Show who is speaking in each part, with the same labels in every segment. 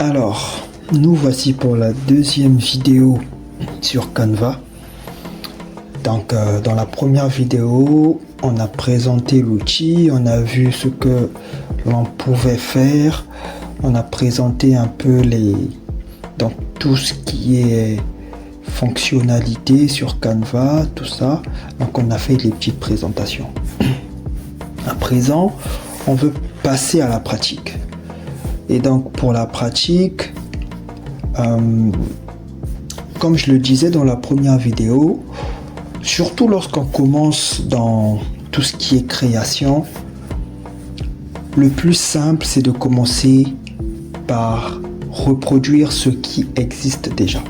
Speaker 1: Alors, nous voici pour la deuxième vidéo sur Canva. Donc, dans la première vidéo, on a présenté l'outil, on a vu ce que l'on pouvait faire, on a présenté un peu donc, tout ce qui est fonctionnalité sur Canva, tout ça. Donc, on a fait les petites présentations. À présent, on veut passer à la pratique. Et donc, pour la pratique, comme je le disais dans la première vidéo, surtout lorsqu'on commence dans tout ce qui est création, le plus simple, c'est de commencer par reproduire ce qui existe déjà.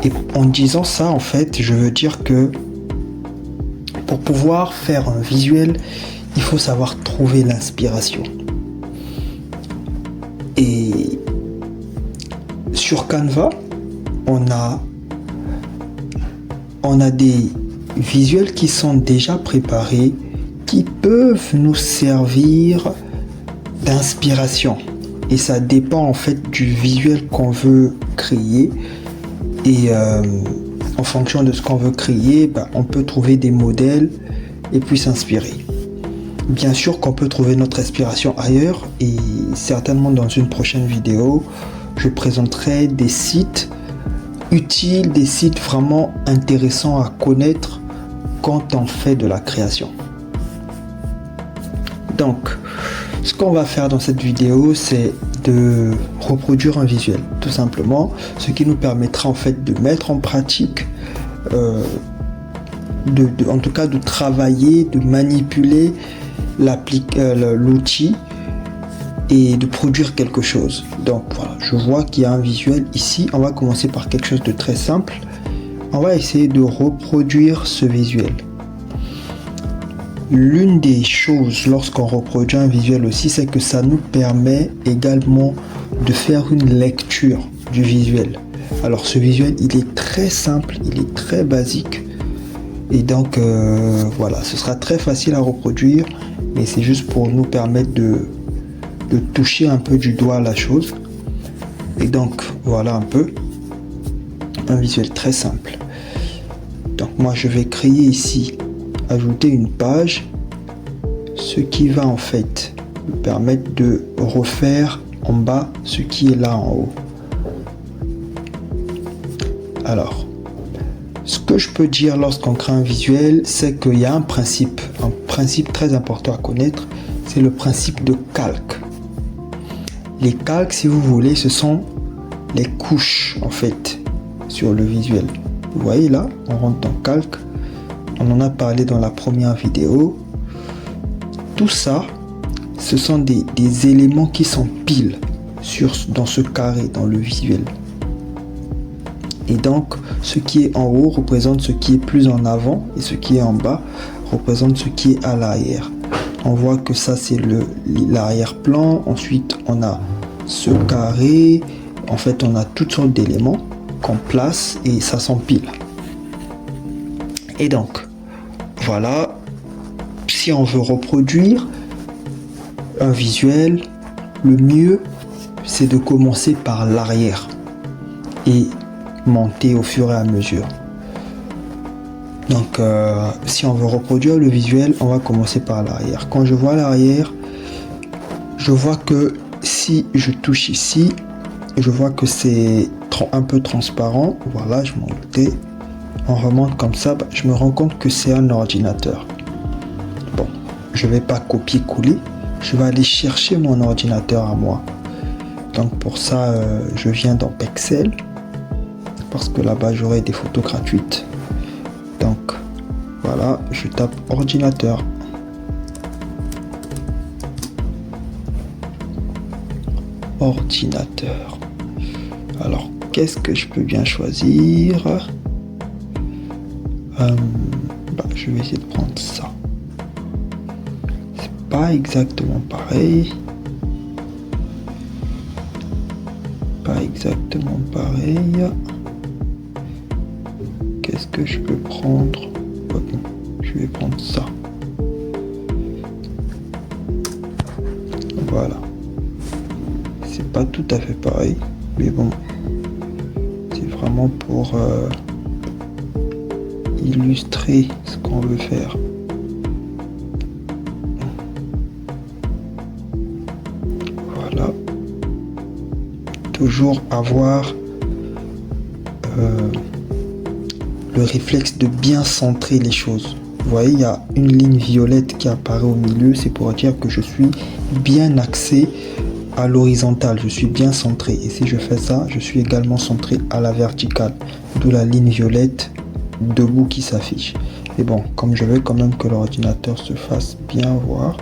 Speaker 1: Et en disant ça, en fait, je veux dire que pour pouvoir faire un visuel, il faut savoir trouver l'inspiration. Et sur Canva, on a des visuels qui sont déjà préparés, qui peuvent nous servir d'inspiration. Et ça dépend en fait du visuel qu'on veut créer. Et en fonction de ce qu'on veut créer, on peut trouver des modèles et puis s'inspirer. Bien sûr qu'on peut trouver notre inspiration ailleurs, et certainement dans une prochaine vidéo, je présenterai des sites utiles, des sites vraiment intéressants à connaître quand on fait de la création. Donc, ce qu'on va faire dans cette vidéo, c'est de reproduire un visuel, tout simplement, ce qui nous permettra en fait de mettre en pratique, en tout cas de travailler, de manipuler l'outil et de produire quelque chose. Donc voilà, je vois qu'il y a un visuel ici. On va commencer par quelque chose de très simple. On va essayer de reproduire ce visuel. L'une des choses lorsqu'on reproduit un visuel aussi, c'est que ça nous permet également de faire une lecture du visuel. Alors ce visuel, il est très simple, il est très basique. Et donc voilà, ce sera très facile à reproduire, mais c'est juste pour nous permettre de toucher un peu du doigt la chose. Et donc voilà un peu un visuel très simple. Donc moi je vais créer ici, ajouter une page, ce qui va en fait me permettre de refaire en bas ce qui est là en haut. Alors, ce que je peux dire lorsqu'on crée un visuel, c'est qu'il y a un principe très important à connaître, c'est le principe de calque. Les calques, si vous voulez, ce sont les couches en fait sur le visuel. Vous voyez là, on rentre dans calque, on en a parlé dans la première vidéo. Tout ça, ce sont des éléments qui s'empilent dans ce carré, dans le visuel. Et donc, ce qui est en haut représente ce qui est plus en avant, et ce qui est en bas représente ce qui est à l'arrière. On voit que ça, c'est l'arrière-plan. Ensuite, on a ce carré. En fait, on a toutes sortes d'éléments qu'on place et ça s'empile. Et donc, voilà. Si on veut reproduire un visuel, le mieux, c'est de commencer par l'arrière et monter au fur et à mesure. Donc si on veut reproduire le visuel, on va commencer par l'arrière. Quand je vois l'arrière, je vois que si je touche ici, je vois que c'est un peu transparent. Voilà, je m'en doutais. On remonte comme ça, je me rends compte que c'est un ordinateur. Bon, je vais pas copier-coller, je vais aller chercher mon ordinateur à moi. Donc pour ça, je viens dans Pexel, parce que là-bas j'aurai des photos gratuites. Donc voilà, je tape ordinateur. Ordinateur. Alors qu'est-ce que je peux bien choisir? Je vais essayer de prendre ça. C'est pas exactement pareil. Pas exactement pareil. Qu'est-ce que je peux prendre? Je vais prendre ça. Voilà. C'est pas tout à fait pareil, mais bon, c'est vraiment pour illustrer ce qu'on veut faire. Voilà. Toujours avoir le réflexe de bien centrer les choses. Vous voyez, il y a une ligne violette qui apparaît au milieu, c'est pour dire que je suis bien axé à l'horizontale, je suis bien centré. Et si je fais ça, je suis également centré à la verticale, d'où la ligne violette debout qui s'affiche. Et bon, comme je veux quand même que l'ordinateur se fasse bien voir,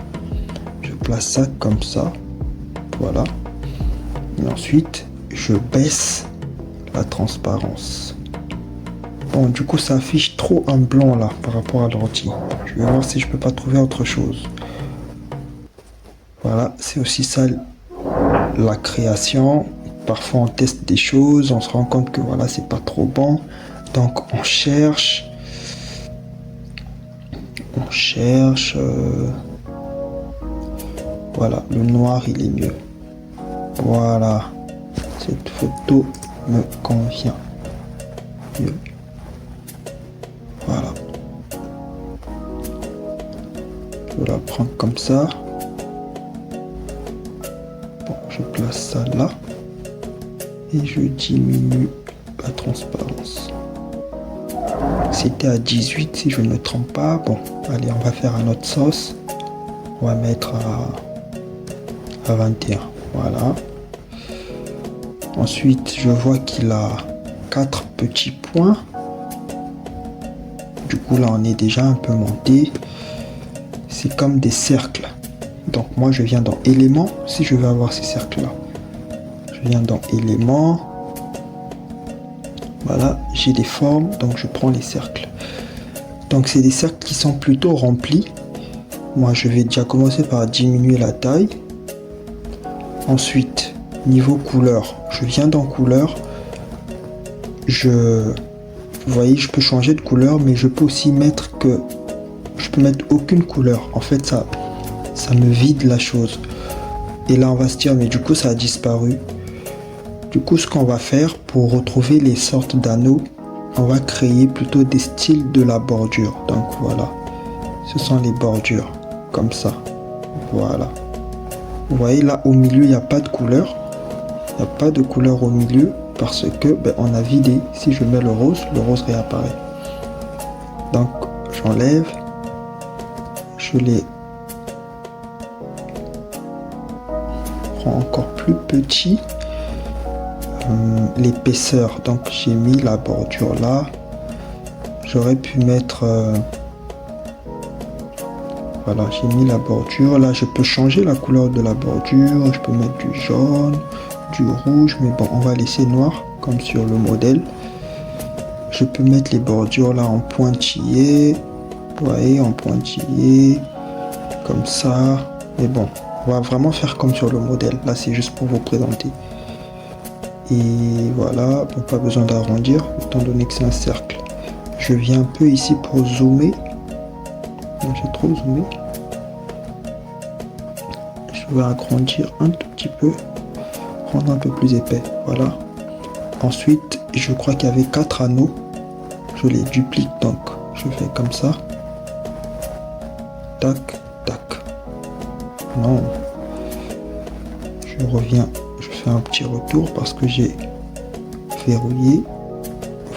Speaker 1: je place ça comme ça, voilà. Et ensuite, je baisse la transparence. Bon, du coup, ça affiche trop un blanc là par rapport à l'ordi. Je vais voir si je peux pas trouver autre chose. Voilà, c'est aussi ça la création. Parfois, on teste des choses, on se rend compte que voilà, c'est pas trop bon. Donc, on cherche. Voilà, le noir, il est mieux. Voilà, cette photo me convient mieux. Voilà. Je la prends comme ça. Bon, je place ça là. Et je diminue la transparence. C'était à 18 si je ne me trompe pas. Bon, allez, on va faire un autre sauce. On va mettre à 21. Voilà. Ensuite, je vois qu'il a 4 petits points. Du coup, là, on est déjà un peu monté. C'est comme des cercles. Donc, moi, je viens dans éléments. Si je veux avoir ces cercles-là, je viens dans éléments. Voilà, j'ai des formes, donc je prends les cercles. Donc, c'est des cercles qui sont plutôt remplis. Moi, je vais déjà commencer par diminuer la taille. Ensuite, niveau couleur, je viens dans couleur. Vous voyez, je peux changer de couleur, mais je peux aussi mettre que je peux mettre aucune couleur. En fait, ça me vide la chose. Et là, on va se dire, mais du coup, ça a disparu. Du coup, ce qu'on va faire pour retrouver les sortes d'anneaux, on va créer plutôt des styles de la bordure. Donc voilà, ce sont les bordures, comme ça. Voilà. Vous voyez, là, au milieu, il n'y a pas de couleur. Il n'y a pas de couleur au milieu parce que on a vidé. Si je mets le rose réapparaît. Donc, j'enlève. Je les prends encore plus petit. L'épaisseur, donc j'ai mis la bordure là. J'aurais pu mettre voilà, j'ai mis la bordure là. Je peux changer la couleur de la bordure, je peux mettre du jaune, du rouge, mais bon, on va laisser noir comme sur le modèle. Je peux mettre les bordures là en pointillé, vous voyez, en pointillé comme ça. Mais bon, on va vraiment faire comme sur le modèle. Là, c'est juste pour vous présenter. Et voilà, bon, pas besoin d'arrondir étant donné que c'est un cercle. Je viens un peu ici pour zoomer. J'ai trop zoomé. Je vais agrandir un tout petit peu, rendre un peu plus épais. Voilà. Ensuite, je crois qu'il y avait 4 anneaux. Je les duplique, donc je fais comme ça. Tac, tac. Non. Je reviens. Je fais un petit retour parce que j'ai verrouillé.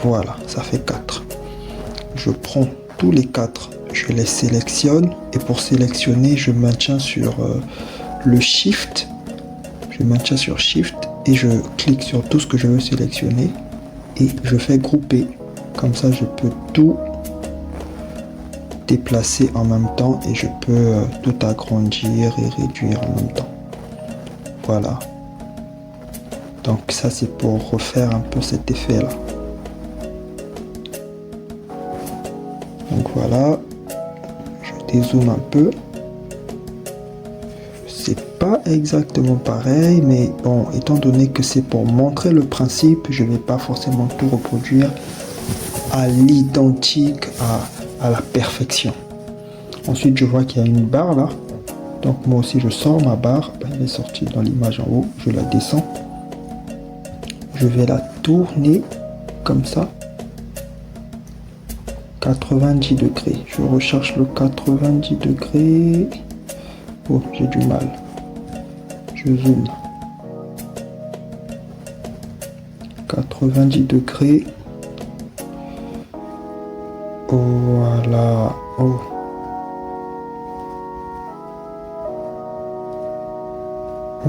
Speaker 1: Voilà, ça fait 4. Je prends tous les 4, je les sélectionne et pour sélectionner, je maintiens sur le Shift. Je maintiens sur Shift et je clique sur tout ce que je veux sélectionner et je fais grouper. Comme ça, je peux tout déplacer en même temps et je peux tout agrandir et réduire en même temps. Voilà. Donc ça c'est pour refaire un peu cet effet là. Donc voilà, je dézoome un peu. C'est pas exactement pareil, mais bon, étant donné que c'est pour montrer le principe, je vais pas forcément tout reproduire à l'identique, à la perfection. Ensuite, je vois qu'il y a une barre là. Donc moi aussi je sors ma barre, elle est sortie dans l'image en haut, je la descends. Je vais la tourner comme ça. 90 degrés. Je recherche le 90 degrés. Oh, j'ai du mal. Je zoome. 90 degrés. Voilà. Oh.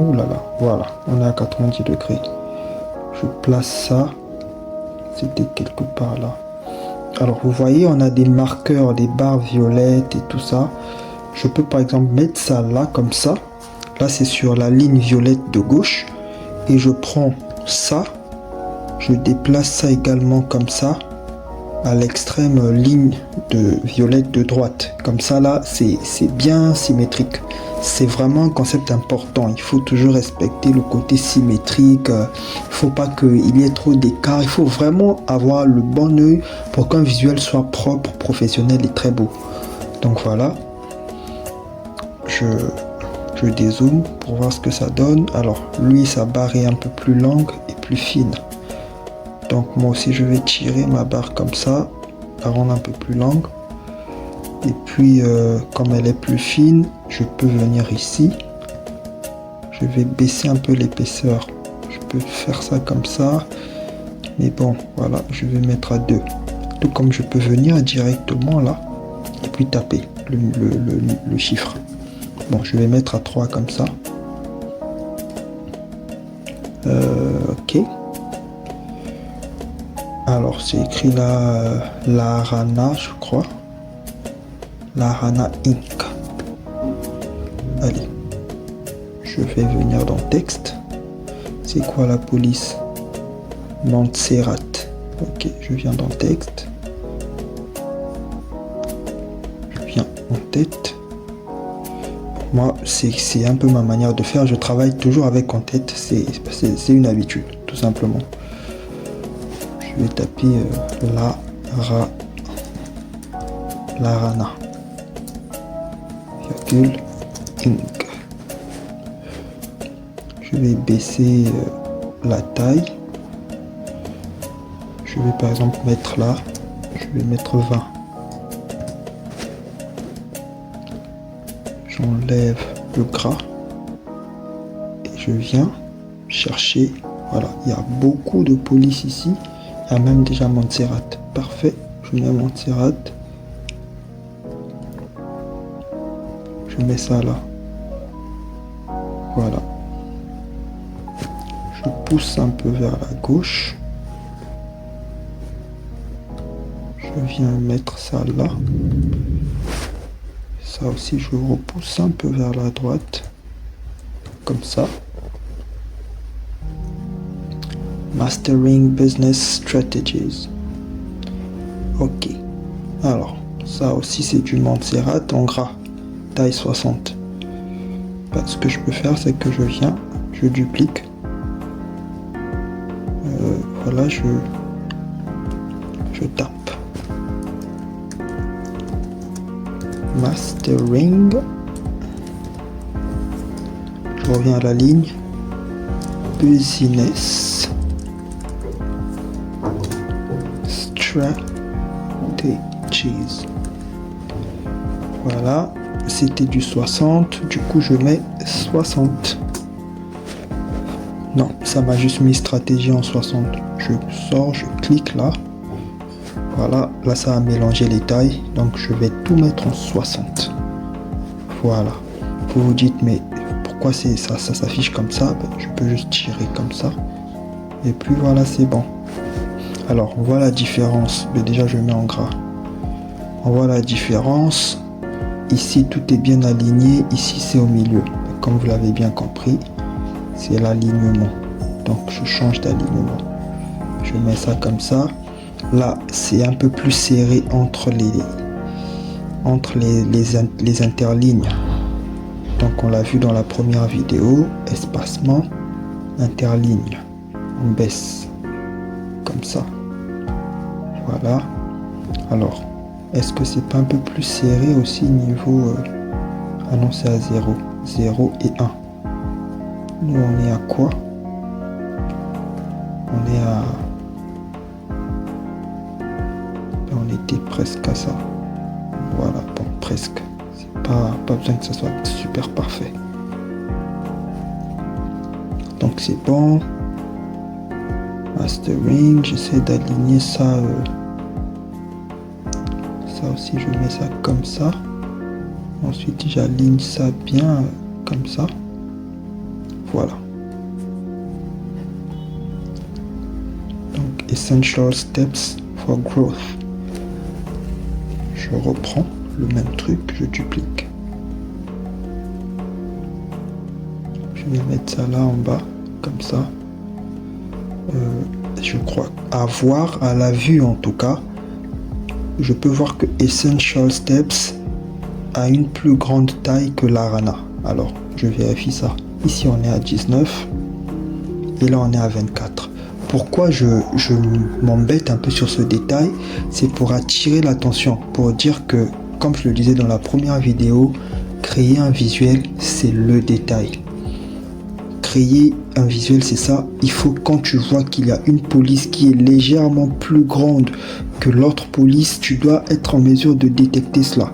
Speaker 1: Oh là là. Voilà. On est à 90 degrés. Je place ça. C'était quelque part là. Alors vous voyez, on a des marqueurs, des barres violettes et tout ça. Je peux par exemple mettre ça là comme ça. Là c'est sur la ligne violette de gauche. Et je prends ça. Je déplace ça également comme ça. À l'extrême ligne de violette de droite. Comme ça là, c'est bien symétrique. C'est vraiment un concept important. Il faut toujours respecter le côté symétrique. Il ne faut pas qu'il y ait trop d'écart. Il faut vraiment avoir le bon œil pour qu'un visuel soit propre, professionnel et très beau. Donc voilà. Je dézoome pour voir ce que ça donne. Alors lui, sa barre est un peu plus longue et plus fine. Donc moi aussi, je vais tirer ma barre comme ça, la rendre un peu plus longue. Et puis, comme elle est plus fine, je peux venir ici. Je vais baisser un peu l'épaisseur. Je peux faire ça comme ça. Mais bon, voilà, je vais mettre à 2. Tout comme je peux venir directement là. Et puis taper le chiffre. Bon, je vais mettre à 3 comme ça. Ok. Alors, c'est écrit là, Laharana, je crois. Laharana Inc. Allez, je vais venir dans texte. C'est quoi la police? Montserrat. Ok, je viens dans texte. Je viens en tête. Moi, c'est un peu ma manière de faire. Je travaille toujours avec en tête. C'est une habitude, tout simplement. Je vais taper Laharana. Virgule Inc. Je vais baisser la taille. Je vais par exemple mettre là. Je vais mettre 20. J'enlève le gras. Et je viens chercher. Voilà, il y a beaucoup de police ici. Il y a même déjà Montserrat. Parfait. Je mets Montserrat. Je mets ça là. Voilà. Je pousse un peu vers la gauche. Je viens mettre ça là. Ça aussi, je repousse un peu vers la droite. Comme ça. Mastering Business Strategies. Ok. Alors, ça aussi, c'est du Montserrat en gras. Taille 60. Ben, ce que je peux faire, c'est que je viens, je duplique. Voilà, je tape. Mastering. Je reviens à la ligne. Business Strategies. Voilà. C'était du 60. Du coup, je mets 60. Non, ça m'a juste mis stratégie en 60. Je sors, je clique là. Voilà, là ça a mélangé les tailles. Donc je vais tout mettre en 60. Voilà. Vous vous dites, mais pourquoi ça s'affiche comme ça? Ben, je peux juste tirer comme ça. Et puis voilà, c'est bon. Alors, on voit la différence. Mais déjà, je mets en gras. On voit la différence. Ici, tout est bien aligné. Ici, c'est au milieu. Comme vous l'avez bien compris, c'est l'alignement. Donc, je change d'alignement. Je mets ça comme ça. Là, c'est un peu plus serré entre les interlignes. Donc, on l'a vu dans la première vidéo. Espacement, interligne. On baisse. Comme ça. Voilà. Alors, est-ce que c'est pas un peu plus serré aussi niveau Ah non, c'est à 0. 0 et 1. Nous, on est à quoi? On est à... On était presque à ça. Voilà, bon, presque. C'est pas besoin que ça soit super parfait. Donc c'est bon. Mastering, j'essaie d'aligner ça. Ça aussi, je mets ça comme ça. Ensuite, j'aligne ça bien comme ça. Voilà. Donc, Essential Steps for Growth. Je reprends le même truc, je duplique. Je vais mettre ça là en bas, comme ça. Je crois, à voir, à la vue en tout cas, je peux voir que Essential Steps a une plus grande taille que l'Arana. Alors, je vérifie ça. Ici, on est à 19 et là, on est à 24. Pourquoi je m'embête un peu sur ce détail? C'est pour attirer l'attention, pour dire que, comme je le disais dans la première vidéo, créer un visuel, c'est le détail. Créer un visuel, c'est ça. Il faut, quand tu vois qu'il y a une police qui est légèrement plus grande que l'autre police, tu dois être en mesure de détecter cela.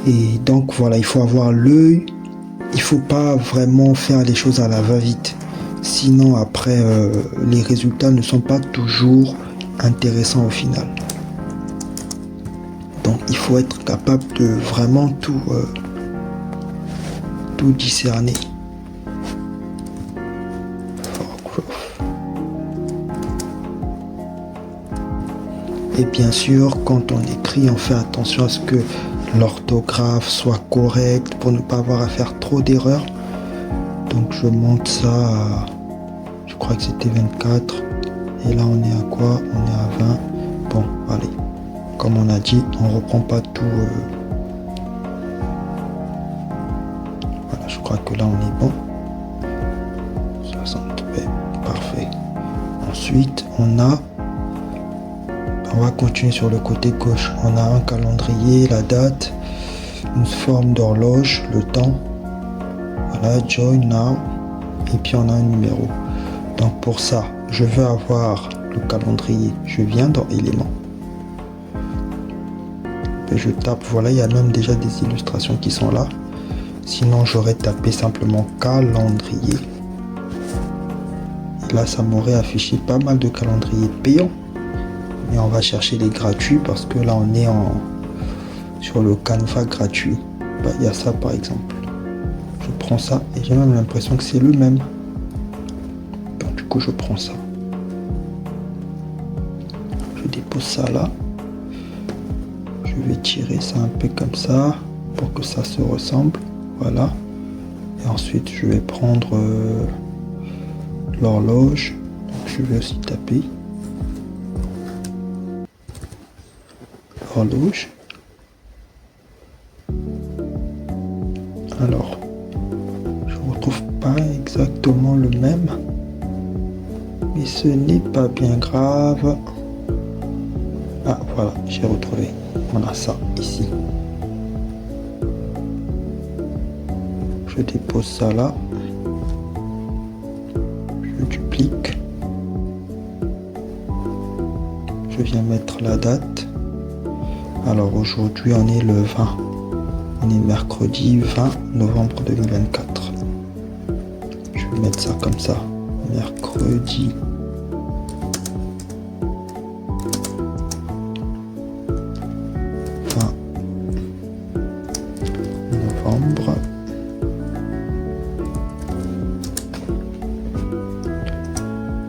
Speaker 1: Et donc voilà, il faut avoir l'œil. Il faut pas vraiment faire les choses à la va-vite. Sinon après, les résultats ne sont pas toujours intéressants au final. Donc il faut être capable de vraiment tout discerner. Et bien sûr, quand on écrit, on fait attention à ce que l'orthographe soit correcte pour ne pas avoir à faire trop d'erreurs. Donc je monte ça à, je crois que c'était 24. Et là on est à quoi? On est à 20. Bon, allez. Comme on a dit, on reprend pas tout. Voilà, je crois que là on est bon. 60, ouais, parfait. Ensuite, on va continuer sur le côté gauche. On a un calendrier, la date, une forme d'horloge, le temps. Voilà, join now. Et puis on a un numéro. Donc pour ça, je veux avoir le calendrier. Je viens dans éléments. Et je tape, voilà, il y a même déjà des illustrations qui sont là. Sinon, j'aurais tapé simplement calendrier. Et là, ça m'aurait affiché pas mal de calendriers payants. Et on va chercher les gratuits parce que là on est sur le Canva gratuit. Bah, il y a ça par exemple. Je prends ça et j'ai même l'impression que c'est le même. Donc du coup je prends ça. Je dépose ça là. Je vais tirer ça un peu comme ça pour que ça se ressemble. Voilà. Et ensuite je vais prendre l'horloge. Je vais aussi taper horloge. Alors, je retrouve pas exactement le même, mais ce n'est pas bien grave. Ah voilà, j'ai retrouvé. On a ça ici. Je dépose ça là. Je duplique. Je viens mettre la date. Alors aujourd'hui on est le 20, on est mercredi 20 novembre 2024. Je vais mettre ça comme ça, mercredi 20 novembre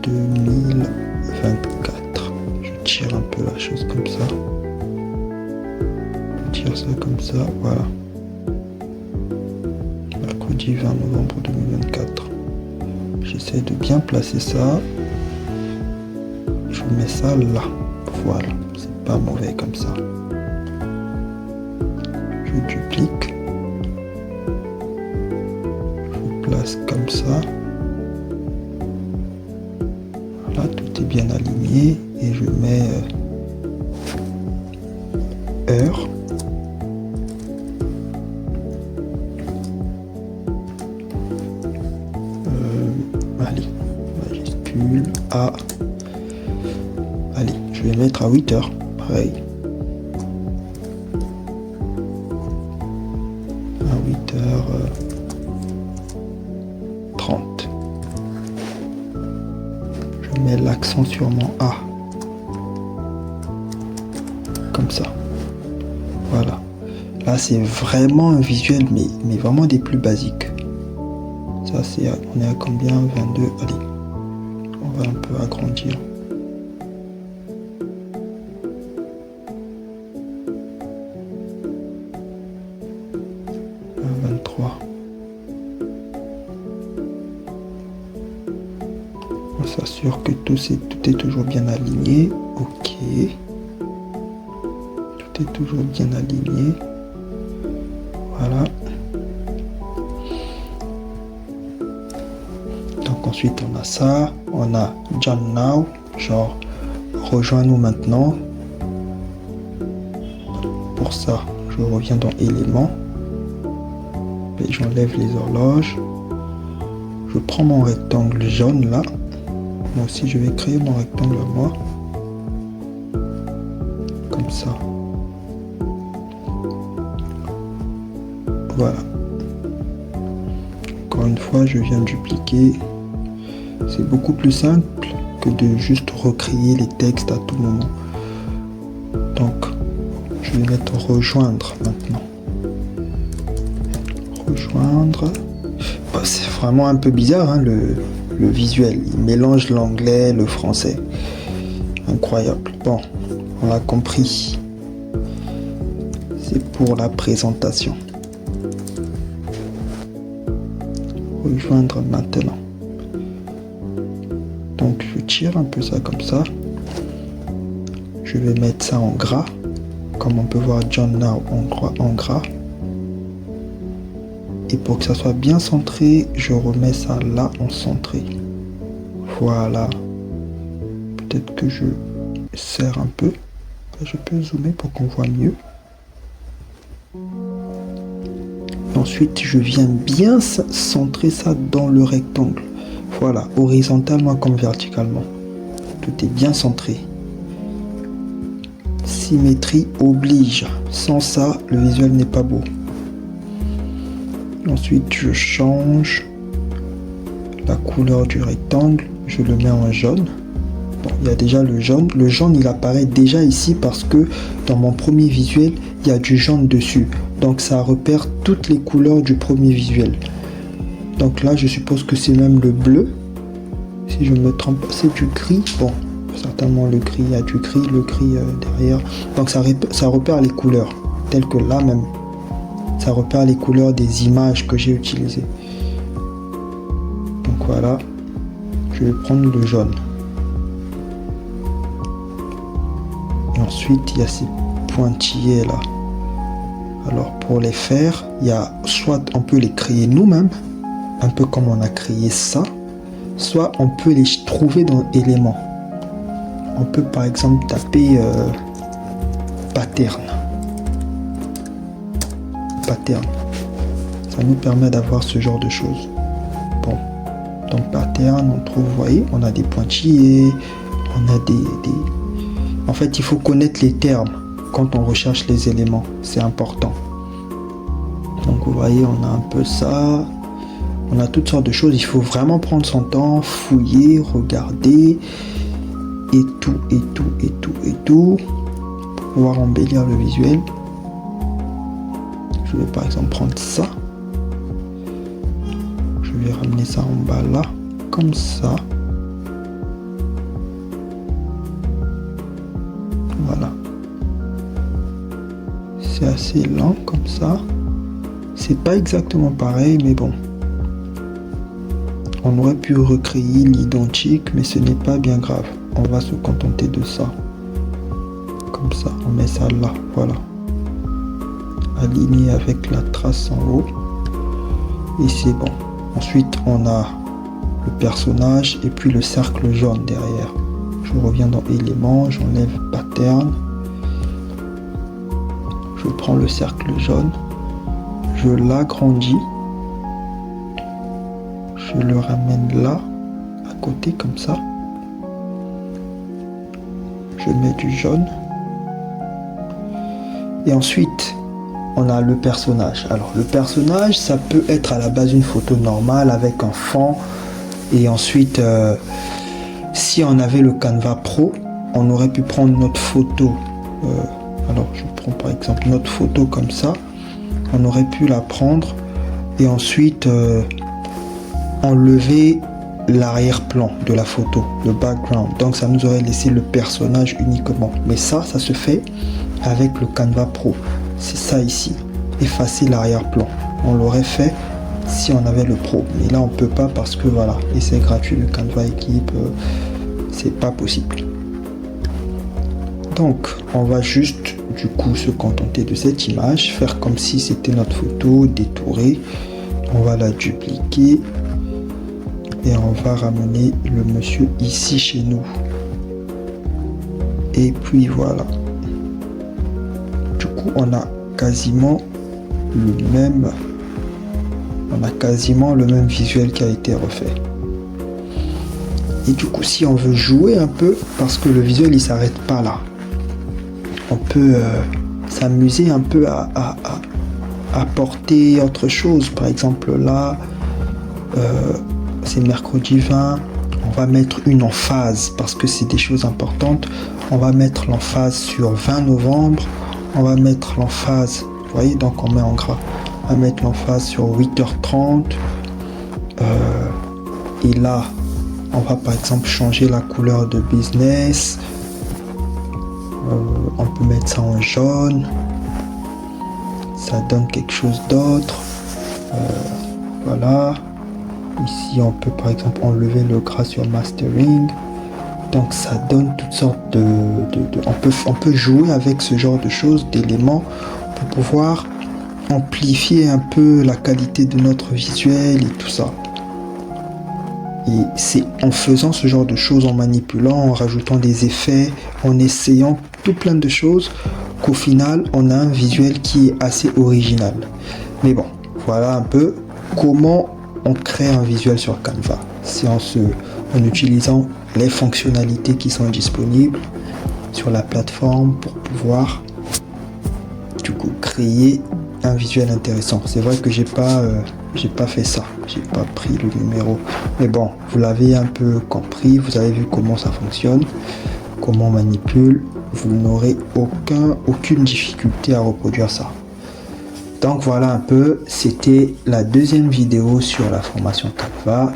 Speaker 1: 2024. Je tire un peu la chose comme ça. Ça comme ça, voilà. Mercredi 20 novembre 2024. J'essaie de bien placer ça. Je mets ça là. Voilà, c'est pas mauvais comme ça. Je duplique. Je place comme ça. Voilà, tout est bien aligné. Et je mets heure. à... Allez, je vais mettre à 8 heures. Pareil. À 8h30. Je mets l'accent sur mon A. Comme ça. Voilà. Là, c'est vraiment un visuel, mais vraiment des plus basiques. Ça, c'est... On est à combien? 22. Allez. On va un peu agrandir. 23. On s'assure que tout est toujours bien aligné. Ok. Tout est toujours bien aligné. Voilà. Donc ensuite on a ça. On a Join Now. Genre rejoins-nous maintenant. Pour ça, je reviens dans éléments. Et j'enlève les horloges. Je prends mon rectangle jaune là. Moi aussi je vais créer mon rectangle à moi. Comme ça. Voilà. Encore une fois, je viens dupliquer. C'est beaucoup plus simple que de juste recréer les textes à tout moment. Donc, je vais mettre rejoindre maintenant. Rejoindre. Bah, c'est vraiment un peu bizarre hein, le visuel. Il mélange l'anglais, le français. Incroyable. Bon, on l'a compris. C'est pour la présentation. Rejoindre maintenant. Donc je tire un peu ça comme ça. Je vais mettre ça en gras. Comme on peut voir Join Now en gras. Et pour que ça soit bien centré, je remets ça là en centré. Voilà. Peut-être que je serre un peu. Je peux zoomer pour qu'on voit mieux. Ensuite, je viens bien centrer ça dans le rectangle. Voilà, horizontalement comme verticalement. Tout est bien centré. Symétrie oblige. Sans ça, le visuel n'est pas beau. Ensuite, je change la couleur du rectangle. Je le mets en jaune. Bon, il y a déjà le jaune. Le jaune, il apparaît déjà ici parce que dans mon premier visuel, il y a du jaune dessus. Donc, ça repère toutes les couleurs du premier visuel. Donc là, je suppose que c'est même le bleu. Si je ne me trompe pas, c'est du gris. Bon, certainement le gris, il y a du gris, le gris derrière. Donc, ça repère les couleurs. Telles que là même. Ça repère les couleurs des images que j'ai utilisées. Donc voilà. Je vais prendre le jaune. Et ensuite, il y a ces pointillés là. Alors pour les faire, il y a soit on peut les créer nous-mêmes, un peu comme on a créé ça, soit on peut les trouver dans éléments. On peut par exemple taper pattern. Ça nous permet d'avoir ce genre de choses. Bon, donc pattern, on trouve, vous voyez, on a des pointillés, on a des... En fait, il faut connaître les termes quand on recherche les éléments, c'est important. Donc vous voyez, on a un peu ça, on a toutes sortes de choses, il faut vraiment prendre son temps, fouiller, regarder, et tout, pour pouvoir embellir le visuel. Je vais par exemple prendre ça, je vais ramener ça en bas là, comme ça. Voilà. C'est assez lent comme ça. C'est pas exactement pareil, mais bon. On aurait pu recréer l'identique, mais ce n'est pas bien grave. On va se contenter de ça. Comme ça, on met ça là, voilà. Aligné avec la trace en haut. Et c'est bon. Ensuite, on a le personnage et puis le cercle jaune derrière. Je reviens dans éléments, j'enlève pattern. Je prends le cercle jaune. Je l'agrandis. Je le ramène là, à côté comme ça. je mets du jaune. Et ensuite, on a le personnage. Alors, le personnage, ça peut être à la base une photo normale avec un fond. Et ensuite, si on avait le Canva Pro, on aurait pu prendre notre photo. Alors, je prends par exemple notre photo comme ça. On aurait pu la prendre et ensuite enlever l'arrière-plan de la photo, le background. Donc, ça nous aurait laissé le personnage uniquement. Mais ça se fait avec le Canva Pro. C'est ça ici. Effacer l'arrière-plan. On l'aurait fait si on avait le Pro. Mais là, on peut pas parce que voilà. Et c'est gratuit, le Canva Équipe. C'est pas possible. Donc, on va juste du coup se contenter de cette image. Faire comme si c'était notre photo, détourer. On va la dupliquer. Et on va ramener le monsieur ici chez nous. Et puis voilà. Du coup, on a quasiment le même visuel qui a été refait. Et du coup, si on veut jouer un peu, parce que le visuel il s'arrête pas là, on peut s'amuser un peu à apporter autre chose. Par exemple là, c'est mercredi 20, on va mettre une emphase parce que c'est des choses importantes. On va mettre l'emphase sur 20 novembre, on va mettre l'emphase, vous voyez, donc on met en gras, on va mettre l'emphase sur 8h30. Et là, on va par exemple changer la couleur de business. On peut mettre ça en jaune. Ça donne quelque chose d'autre. Voilà. Ici, on peut par exemple enlever le gras sur mastering. Donc, ça donne toutes sortes de on peut jouer avec ce genre de choses, d'éléments, pour pouvoir amplifier un peu la qualité de notre visuel et tout ça. Et c'est en faisant ce genre de choses, en manipulant, en rajoutant des effets, en essayant tout plein de choses, qu'au final, on a un visuel qui est assez original. Mais bon, voilà un peu comment on crée un visuel sur Canva. C'est en utilisant les fonctionnalités qui sont disponibles sur la plateforme pour pouvoir du coup créer un visuel intéressant. C'est vrai que j'ai pas fait ça, j'ai pas pris le numéro, mais bon, vous l'avez un peu compris, vous avez vu comment ça fonctionne, comment on manipule, vous n'aurez aucune difficulté à reproduire ça. Donc voilà un peu, c'était la deuxième vidéo sur la formation Canva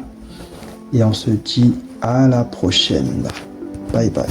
Speaker 1: et on se dit à la prochaine. Bye bye.